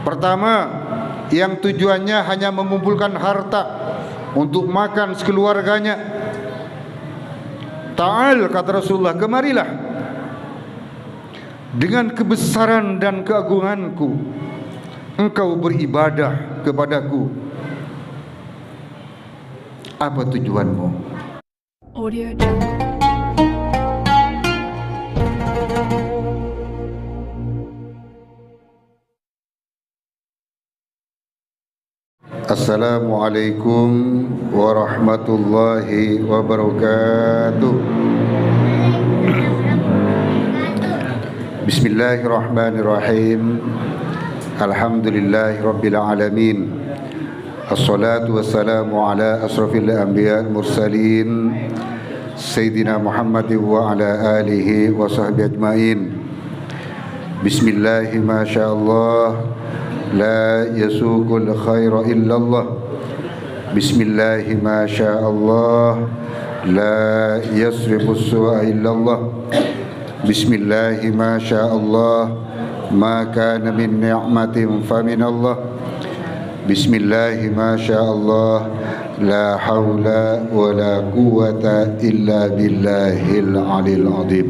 Pertama, yang tujuannya hanya mengumpulkan harta untuk makan sekeluarganya. Ta'al, kata Rasulullah, kemarilah dengan kebesaran dan keagunganku engkau beribadah kepadaku. Apa tujuanmu? Audio Jungle. Assalamualaikum warahmatullahi wabarakatuh. Bismillahirrahmanirrahim. Alhamdulillahi rabbil alamin. Assalatu wassalamu ala asrafil anbiya mursalin Sayyidina Muhammad wa ala alihi wa sahbihi ajma'in. Bismillahi ma sya'allah, la yasukul khaira illallah. Bismillahi ma sya'allah, la yasrifus su'a illallah. Bismillahi ma sya'allah, ma kana min ni'matin faminallah. Bismillahi ma sya'allah, la hawla wa la quwwata illa billahil alil azim.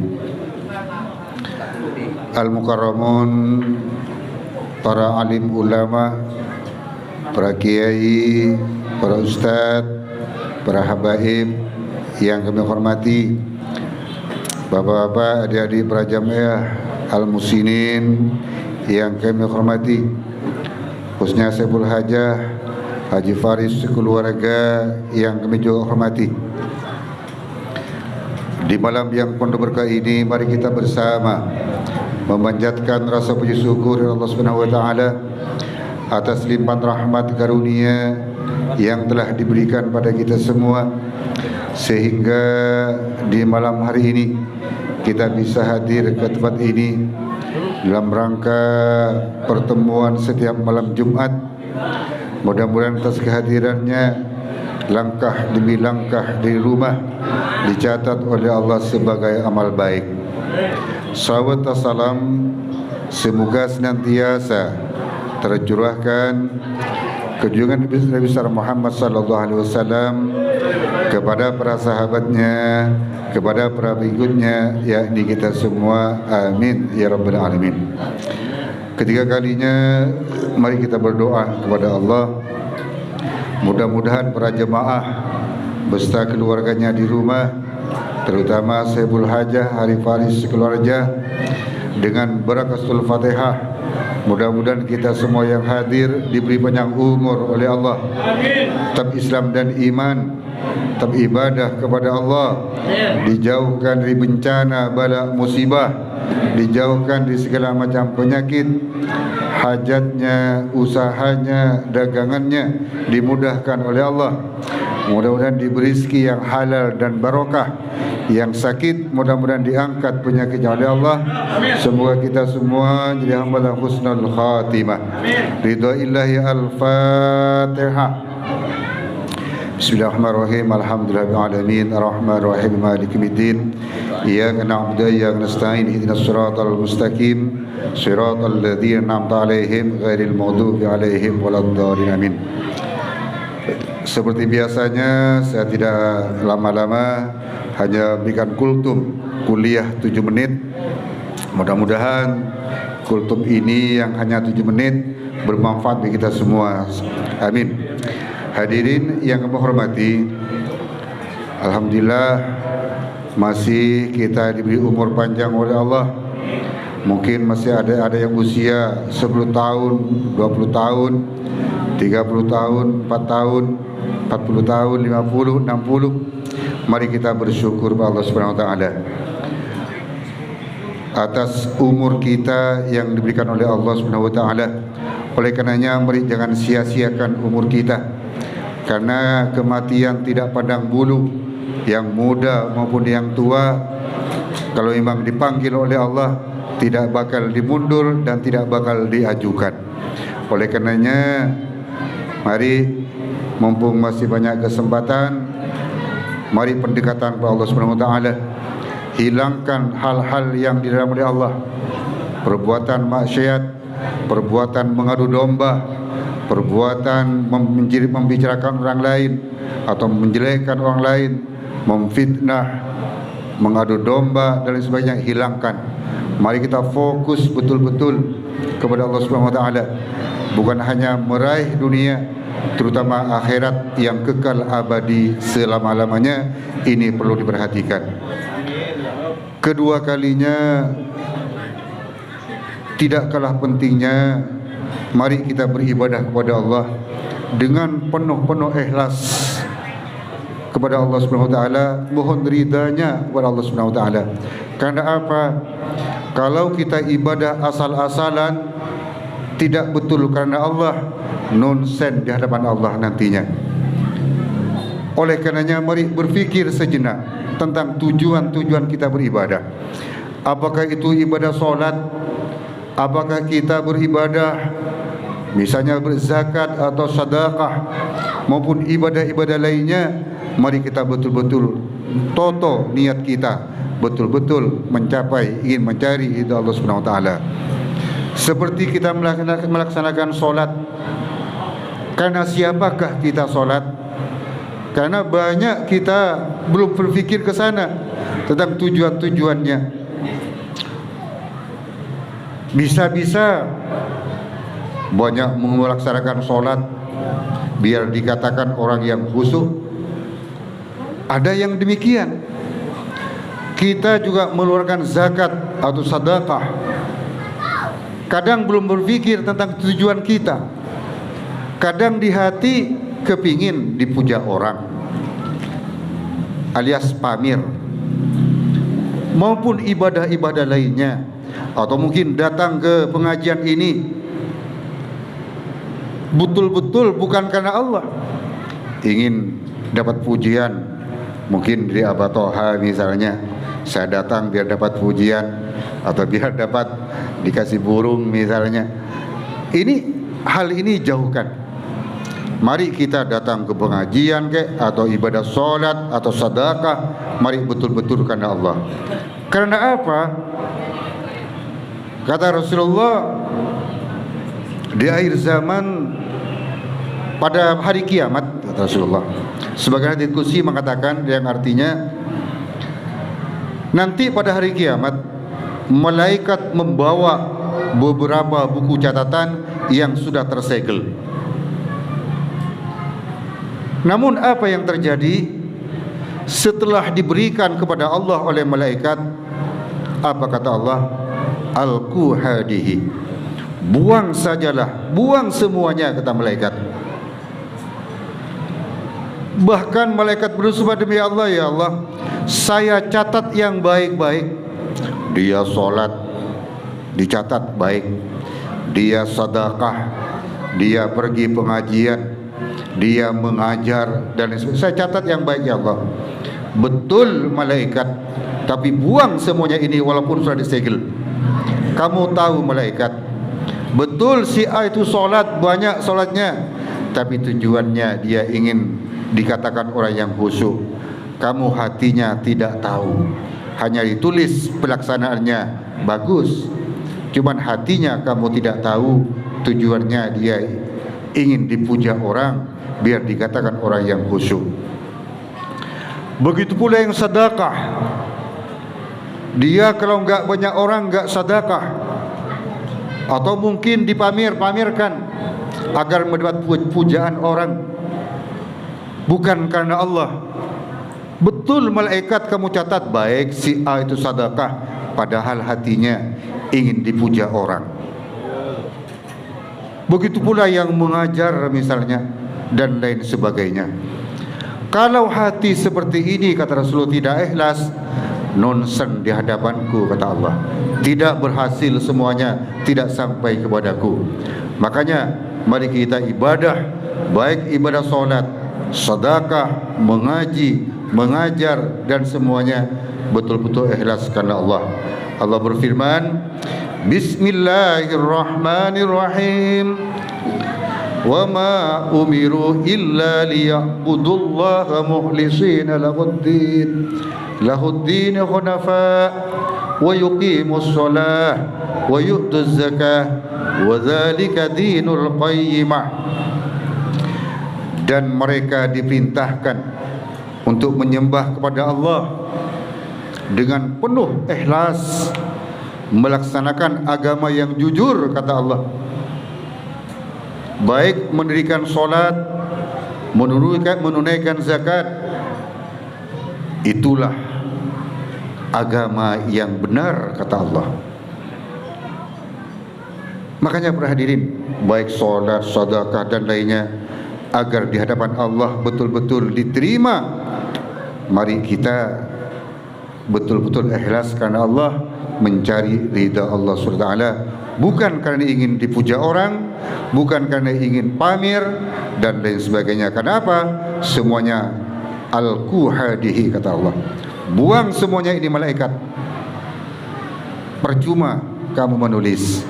Al-Mukarramun, para alim ulama, para kiai, para ustaz, para habaib yang kami hormati, bapak-bapak, adik-adik para jamaah al-muslimin yang kami hormati, khususnya Saiful Hajah Haji Faris sekeluarga yang kami juga hormati. Di malam yang penuh berkah ini, mari kita bersama memanjatkan rasa puji syukur Allah Subhanahu wa taala atas limpahan rahmat karunia yang telah diberikan pada kita semua, sehingga di malam hari ini kita bisa hadir ke tempat ini dalam rangka pertemuan setiap malam Jumat. Mudah-mudahan atas kehadirannya langkah demi langkah di rumah dicatat oleh Allah sebagai amal baik. Salawat dan salam semoga senantiasa tercurahkan ke junjungan Nabi besar Muhammad sallallahu alaihi wasallam, kepada para sahabatnya, kepada para pengikutnya, yakni kita semua. Amin ya rabbal alamin. Ketiga kalinya mari kita berdoa kepada Allah, mudah-mudahan para jemaah beserta keluarganya di rumah, terutama Saiful Hajah Hari Faris keluarga, dengan barakatul Fatihah, mudah-mudahan kita semua yang hadir diberi panjang umur oleh Allah, tetap Islam dan iman, tetap ibadah kepada Allah, dijauhkan dari bencana bala musibah, dijauhkan dari segala macam penyakit, hajatnya, usahanya, dagangannya dimudahkan oleh Allah. Mudah-mudahan diberi rezeki yang halal dan barokah. Yang sakit mudah-mudahan diangkat penyakitnya oleh Allah. Semoga kita semua jadi hamba yang husnul khatimah. Ridha ilahi. Al-Fatihah. Bismillahirrahmanirrahim. Alhamdulillahil alamin. Arrahmanirrahim. Maliki yaumiddin. Iyyaka na'budu wa iyyaka nasta'in. Ihdinas siratal mustaqim. Siratal ladzina an'amta 'alaihim ghairil maghdubi 'alaihim waladdallin. Amin. Seperti biasanya, saya tidak lama-lama, hanya berikan kultum kuliah 7 menit. Mudah-mudahan kultum ini yang hanya 7 menit bermanfaat bagi kita semua. Amin. Hadirin yang kami hormati, alhamdulillah masih kita diberi umur panjang oleh Allah. Mungkin masih ada yang usia 10 tahun, 20 tahun, 30 tahun, 4 tahun, 40 tahun, 50, 60. Mari kita bersyukur kepada Allah Subhanahu wa taala atas umur kita yang diberikan oleh Allah Subhanahu wa taala. Oleh karenanya mari jangan sia-siakan umur kita, karena kematian tidak pandang bulu, yang muda maupun yang tua. Kalau memang dipanggil oleh Allah, tidak bakal dimundur dan tidak bakal diajukan. Oleh karenanya mari, mumpung masih banyak kesempatan, mari pendekatan kepada Allah Subhanahu wa taala. Hilangkan hal-hal yang dilarang oleh Allah, perbuatan maksiat, perbuatan mengadu domba, perbuatan membicarakan orang lain atau menjelekkan orang lain, memfitnah, mengadu domba dan lain sebagainya, hilangkan. Mari kita fokus betul-betul kepada Allah Subhanahu wa taala. Bukan hanya meraih dunia, terutama akhirat yang kekal abadi selama-lamanya. Ini perlu diperhatikan. Kedua kalinya, tidak kalah pentingnya, mari kita beribadah kepada Allah dengan penuh-penuh ikhlas kepada Allah Subhanahu wa taala, mohon ridanya kepada Allah Subhanahu wa taala. Karena apa? Kalau kita ibadah asal-asalan, tidak betul karena Allah, nonsen di hadapan Allah nantinya. Oleh karenanya mari berfikir sejenak tentang tujuan-tujuan kita beribadah. Apakah itu ibadah solat? Apakah kita beribadah misalnya berzakat atau sedekah maupun ibadah-ibadah lainnya? Mari kita betul-betul toto niat kita, betul-betul mencapai, ingin mencari ridha Allah Subhanahu wa taala. Seperti kita melaksanakan solat, karena siapakah kita solat? Karena banyak kita belum berpikir ke sana tentang tujuan-tujuannya. Bisa-bisa banyak melaksanakan solat biar dikatakan orang yang khusyuk. Ada yang demikian. Kita juga mengeluarkan zakat atau sedekah, kadang belum berpikir tentang tujuan kita. Kadang di hati kepingin dipuja orang, alias pamir, maupun ibadah-ibadah lainnya. Atau mungkin datang ke pengajian ini betul-betul bukan karena Allah, ingin dapat pujian. Mungkin dari Abah Toha misalnya, saya datang biar dapat pujian atau biar dapat dikasih burung misalnya. Hal ini jauhkan. Mari kita datang ke pengajian atau ibadah solat atau sedekah, mari betul-betul karena Allah. Karena apa? Kata Rasulullah, di akhir zaman pada hari kiamat, kata Rasulullah, sebagian hadits qudsi mengatakan yang artinya nanti pada hari kiamat malaikat membawa beberapa buku catatan yang sudah tersegel. Namun apa yang terjadi setelah diberikan kepada Allah oleh malaikat? Apa kata Allah? Alqu hadihi, buang sajalah, buang semuanya, kata malaikat. Bahkan malaikat bersumpah, demi Allah, ya Allah, saya catat yang baik-baik. Dia sholat, dicatat baik. Dia sedekah, dia pergi pengajian, dia mengajar, dan saya catat yang baik, ya Allah. Betul malaikat, tapi buang semuanya ini walaupun sudah disegel. Kamu tahu malaikat, betul si A itu sholat, banyak sholatnya, tapi tujuannya dia ingin dikatakan orang yang khusyuk. Kamu hatinya tidak tahu, hanya ditulis pelaksanaannya bagus, cuman hatinya kamu tidak tahu. Tujuannya dia ingin dipuja orang biar dikatakan orang yang khusyuk. Begitu pula yang sedekah, dia kalau enggak banyak orang enggak sedekah, atau mungkin dipamerkan agar mendapat pujaan orang, bukan karena Allah. Betul malaikat kamu catat baik si A itu sedekah, padahal hatinya ingin dipuja orang. Begitu pula yang mengajar misalnya, dan lain sebagainya. Kalau hati seperti ini, kata Rasulullah, tidak ikhlas, nonsen di hadapanku, kata Allah. Tidak berhasil semuanya, tidak sampai kepadaku. Makanya mari kita ibadah, baik ibadah solat, sedekah, mengaji, mengajar, dan semuanya betul-betul ikhlas karena Allah. Allah berfirman, Bismillahirrahmanirrahim. Wa ma umiru illa liya'budullaha mukhlisina lahuddin hunafa wa yuqimus shalah wa yu'tuz zakah wa dzalika dinul qayyimah. Dan mereka diperintahkan untuk menyembah kepada Allah dengan penuh ikhlas, melaksanakan agama yang jujur, kata Allah, baik mendirikan solat, menunaikan zakat. Itulah agama yang benar, kata Allah. Makanya para hadirin, baik solat, sedekah dan lainnya, agar di hadapan Allah betul-betul diterima, mari kita betul-betul ikhlas karena Allah, mencari ridha Allah SWT, bukan karena ingin dipuja orang, bukan karena ingin pamer dan lain sebagainya. Kenapa? Semuanya al-kuhadihi, kata Allah. Buang semuanya ini malaikat. Percuma kamu menulis.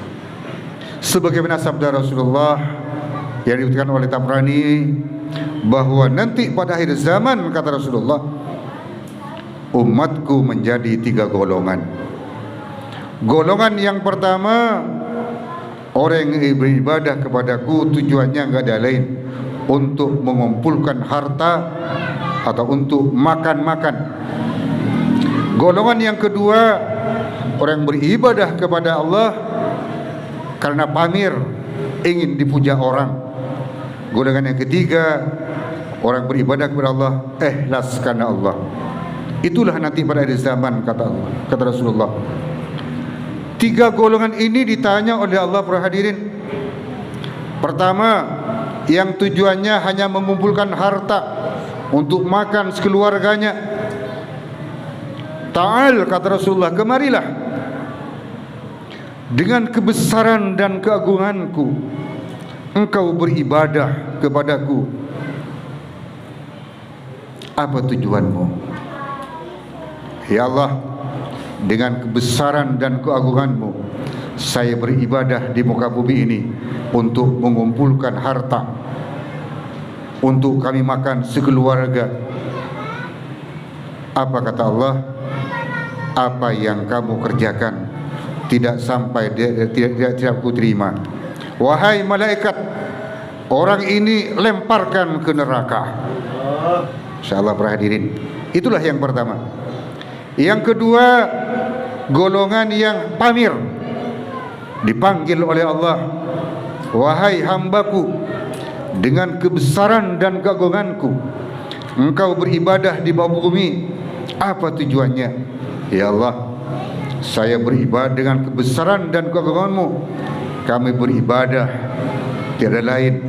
Sebagaimana sabda Rasulullah yang diberikan oleh Tabrani, bahwa nanti pada akhir zaman, kata Rasulullah, umatku menjadi 3 golongan. Golongan yang pertama, orang yang beribadah kepadaku tujuannya enggak ada lain untuk mengumpulkan harta atau untuk makan-makan. Golongan yang kedua, orang yang beribadah kepada Allah karena pamer, ingin dipuja orang. Golongan yang ketiga, orang beribadah kepada Allah ikhlas karena Allah. Itulah nanti pada akhir zaman, kata Allah, kata Rasulullah. 3 golongan ini ditanya oleh Allah, para hadirin. Pertama, yang tujuannya hanya mengumpulkan harta untuk makan sekeluarganya. Ta'al, kata Rasulullah, kemarilah dengan kebesaran dan keagunganku, engkau beribadah kepadaku. Apa tujuanmu? Ya Allah, dengan kebesaran dan keagunganmu, saya beribadah di muka bumi ini untuk mengumpulkan harta, untuk kami makan sekeluarga. Apa kata Allah? Apa yang kamu kerjakan tidak sampai, tidak ku terima. Wahai malaikat, orang ini lemparkan ke neraka. InsyaAllah para hadirin, itulah yang pertama. Yang kedua, golongan yang pamer, dipanggil oleh Allah, wahai hambaku, dengan kebesaran dan keagunganku, engkau beribadah di bawah bumi. Apa tujuannya? Ya Allah, saya beribadah dengan kebesaran dan keagunganmu. Kami beribadah tiada lain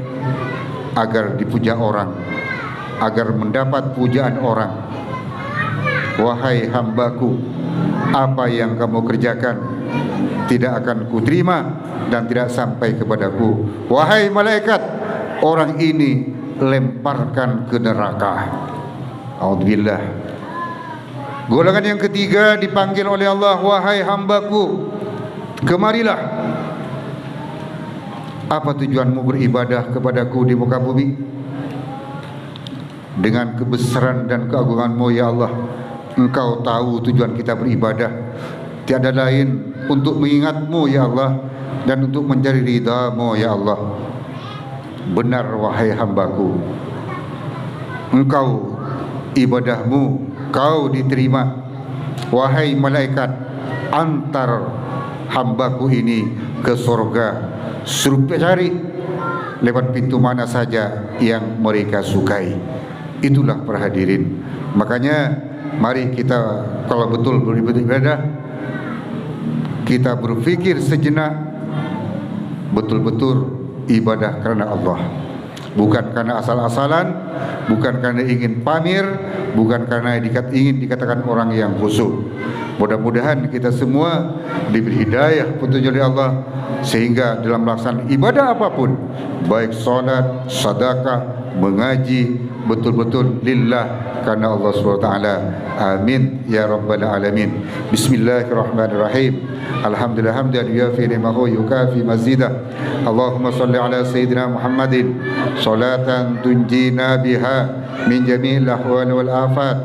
agar dipuja orang, agar mendapat pujaan orang. Wahai hambaku, apa yang kamu kerjakan tidak akan kuterima dan tidak sampai kepadaku. Wahai malaikat, orang ini lemparkan ke neraka. A'udzubillah. Golongan yang ketiga dipanggil oleh Allah, wahai hambaku, kemarilah. Apa tujuanmu beribadah kepadaku di muka bumi? Dengan kebesaran dan keagunganmu, ya Allah, engkau tahu tujuan kita beribadah. Tiada lain untuk mengingatmu, ya Allah, dan untuk mencari ridhamu, ya Allah. Benar wahai hambaku, engkau ibadahmu kau diterima. Wahai malaikat, antar hambaku ini ke surga, suruh cari lewat pintu mana saja yang mereka sukai. Itulah para hadirin. Makanya mari kita, kalau betul beribadah, kita berfikir sejenak, betul-betul ibadah karena Allah, bukan karena asal-asalan, bukan karena ingin pamer, bukan karena ingin dikatakan orang yang khusyuk. Mudah-mudahan kita semua diberi hidayah petunjuk dari Allah, sehingga dalam melaksanakan ibadah apapun, baik salat, sedekah, mengaji, betul-betul lillah, karena Allah SWT. Amin ya rabbal alamin. Bismillahirrahmanirrahim. Alhamdulillah hamdan yuafi ni'mahu yukafi mazidah. Allahumma salli ala sayyidina Muhammadin salatan tunjina biha min jami'il ahwal wal afat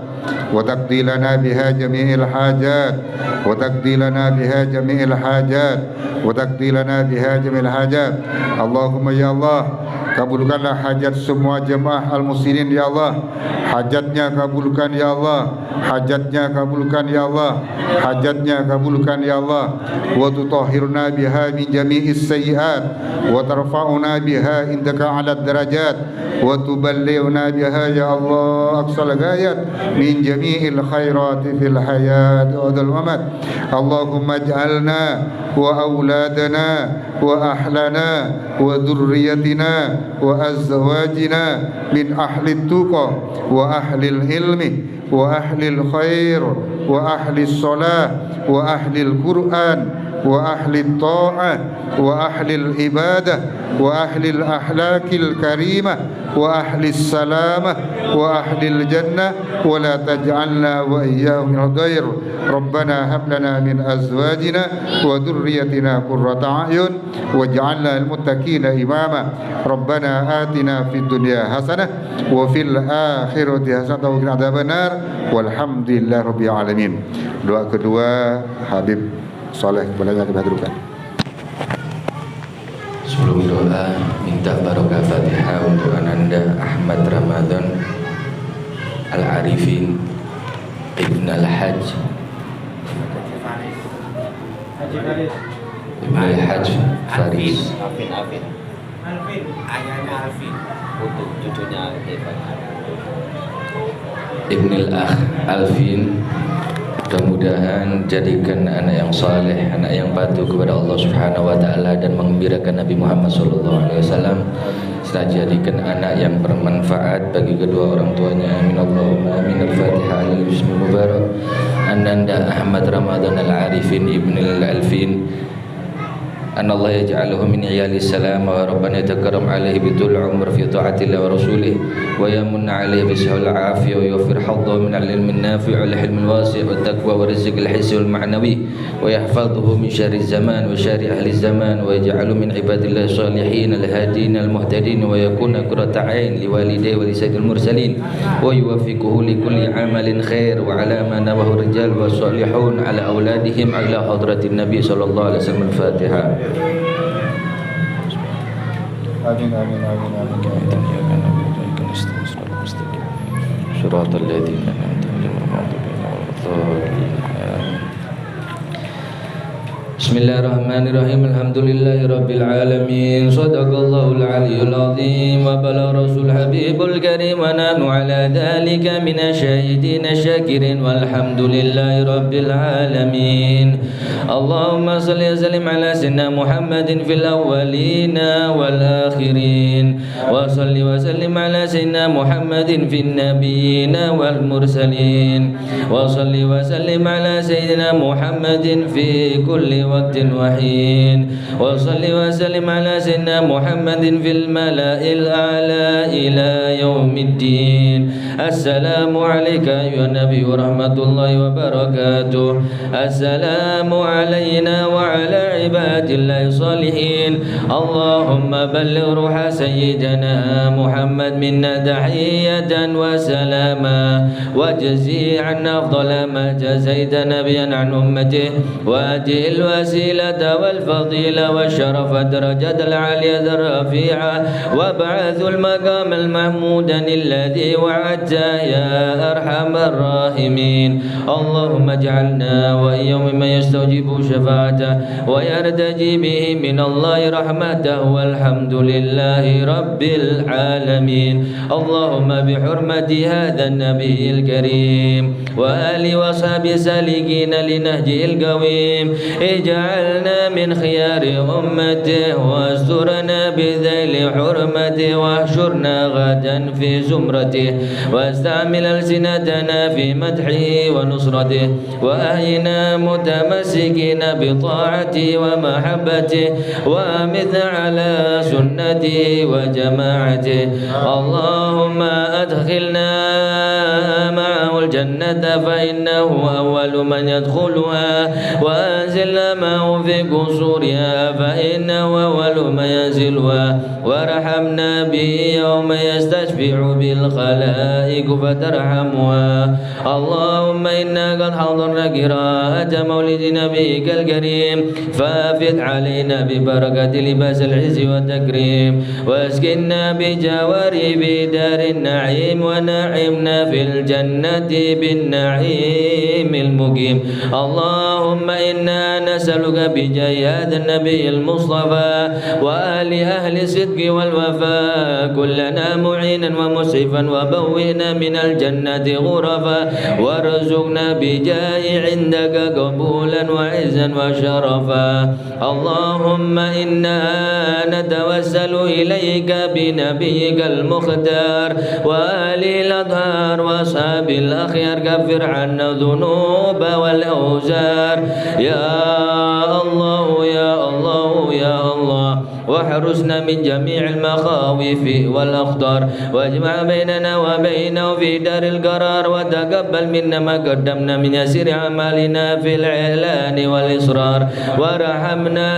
وتقضي لنا بها جميع الحاجات وتقضي لنا بها جميع الحاجات وتقضي لنا بها جميع الحاجات. Allahumma ya Allah, kabulkanlah hajat semua jemaah al-muslimin ya Allah. Hajatnya kabulkan ya Allah, hajatnya kabulkan ya Allah, hajatnya kabulkan ya Allah. Wa tutahhirna biha min jami'is sayyi'at wa tarfa'una biha indaka 'ala darajat wa tuballighuna biha ya Allah aqsal ghayat min jami'il khairati fil hayat wa dal mamat. Allahumma ij'alna wa auladana wa ahlana wa dhurriyyatina wa azwajina min ahli tuqa wa ahli ilmi wa ahli khair wa ahli salah wa ahli Quran wa ahli ta'ah wa ahli ibadah wa ahli akhlaqil karimah wa ahli salamah wa ahli jannah wa la taj'alna wa iyyahum min al-ghayr. Rabbana hab lana min azwajina wa dhurriyyatina qurrata a'yun waj'alna lil muttaqina imama. Rabbana atina fid dunya hasanah wa fil akhirati hasanah wa qina adzabannar. Walhamdulillahi rabbil alamin. Doa kedua Habib Saleh kepadanya kita haturkan. Sebelum doa, minta barokah Fatihah untuk Ananda Ahmad Ramadan Al-Arifin Ibn Al-Hajj Ibn Al-Hajj Faris Alvin ayahnya Alvin, untuk cucunya Evan Ibn Al-Akh Alvin. Mudah-mudahan jadikan anak yang saleh, anak yang patuh kepada Allah Subhanahu wa taala dan mengembirakan Nabi Muhammad sallallahu alaihi wasallam, serta jadikan anak yang bermanfaat bagi kedua orang tuanya. Amin Allahumma amin. Al-Fatihah alaihi bismil mubarak. Ananda Ahmad Ramadan Al-Arifin Ibn Al-Alfin. An Allah yaj'aluhu min iyalis salam wa rabbana yatakarram alaihi bitul umr fi ta'atillah wa rasulih wa yamunna alaihi bisahul afiyah wa yufir haddahu min al-ilmi nafi' wal hilmi al-wasi' wa taqwa wa rizqil hissi wal ma'nawi wa yahfadhuhu min syarri zaman wa syarri ahli zaman wa yaj'alu min ibadillahi salihin al-hadin al-muhtadin wa yakuna qurrata 'ain li walidayhi wa li sayyidil mursalin wa yuwaffiquhu li kulli 'amalin khair wa 'ala ma nawahu rijal wa salihun 'ala auladihim ila hadratin nabi sallallahu alaihi wasallam. Al-Fatihah. Amin amin amin amin. Shiratal ladzina an'amta 'alaihim. Bismillahirrahmanirrahim. Alhamdulillahirabbil alamin. Shadaqallahul aliyyul azim wa balagha rasul habibul karim wa nahnu ala dzalika minasyahidin syakirin walhamdulillahirabbil alamin. Allahumma shalli wa sallim ala sayyidina Muhammadin fil awwalin wal akhirin wa shalli wa sallim ala sayyidina Muhammadin fin nabiyyin wal mursalin wa shalli wa sallim ala sayyidina Muhammadin fi kulli waqtin wa hin wa shalli wa sallim ala sayyidina Muhammadin fil mala'il a'la ila yaumiddin. Assalamu alayka ya nabi wa rahmatullahi wa barakatuh. Assalamu alayna wa ala ibadillahi salihin. Allahumma balligh ruha sayyidina Muhammad minna tahiyatan wa salama wa jazi' anna afdala ma jazaita nabiyyan an ummatihi wa atil wasilata wal fadila wa syarafa darajat al aliyah rafi'a wa ba'athul maqam al mahmudan alladhi wa'adta ya arhamar rahimin. Allahumma ij'alna wa iyyahum mimman yastajibu syafa'ata wa yartaji bihi min Allahi rahmatahu walhamdulillahi rabbil alamin. Allahumma bihurmati hadha an-nabiyil karim wa ali wa sahbihi salikina linahjil qawim ij'alna min khiyari ummatihi wasturna bidhaili hurmatihi wahsyurna ghadan fi zumratihi واستعمل ألسنتنا في مدحه ونصرته وأهينا متمسكين بطاعته ومحبته وأمث على سنته وجماعته اللهم أدخلنا معه الجنة فإنه أول من يدخلها وأنزلنا معه في قصورها فإنه أول من ينزلها وارحمنا به يوم يستشفع بالخلائق فترحمها اللهم إنا قد حضرنا قراءة مولد نبيك الكريم فافد علينا ببركة لباس العز والتكريم واسكننا بجواره في دار النعيم ونعمنا في الجنة بالنعيم المقيم اللهم إنا نسألك بجاه هذا النبي المصطفى وآل أهل الصدق والوفاء كلنا معينا ومسعفا وبوئنا من الجنة غرفا وارزقنا بجاه عندك قبولا وعزا وشرفا اللهم إنا نتوسل إليك بنبيك المختار وآله الأطهار وأصحاب الأخيار كفر عنا الذنوب والأوزار يا الله يا الله يا الله واحرسنا من جميع المخاوف والأخطار واجمع بيننا وبينه في دار القرار وتقبل منا ما قدمنا من يسير أعمالنا في الإعلان والإصرار وارحمنا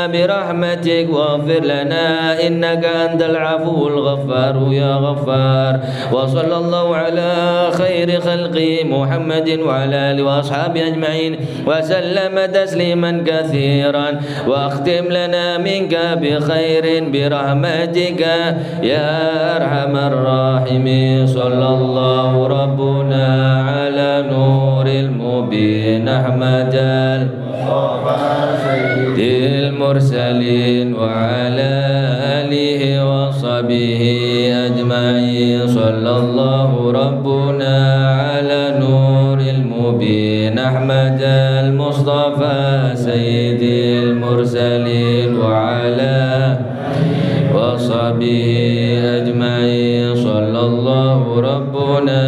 برحمتك واغفر لنا إنك أنت العفو الغفار يا غفار وصلى الله على خير خلقه محمد وعلى آله وأصحابه أجمعين وسلم تسليما كثيرا واختم لنا منك بخير برحمتك يا أرحم الراحمين صلى الله ربنا على نور المبين أحمد المرسلين وعلى آله وصحبه أجمعين صلى الله ربنا على نور المبين أحمد المصطفى سيد المرسلين وعلى وصحبه أجمعين صلى الله ربنا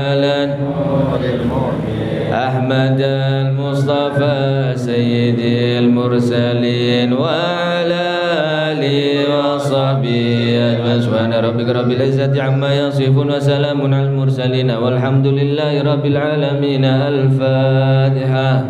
على أحمد المصطفى سيد المرسلين وعلى آله وصحبه أجمعين سبحان ربك رب العزة عما يصفون وسلام على المرسلين والحمد لله رب العالمين الفاتحة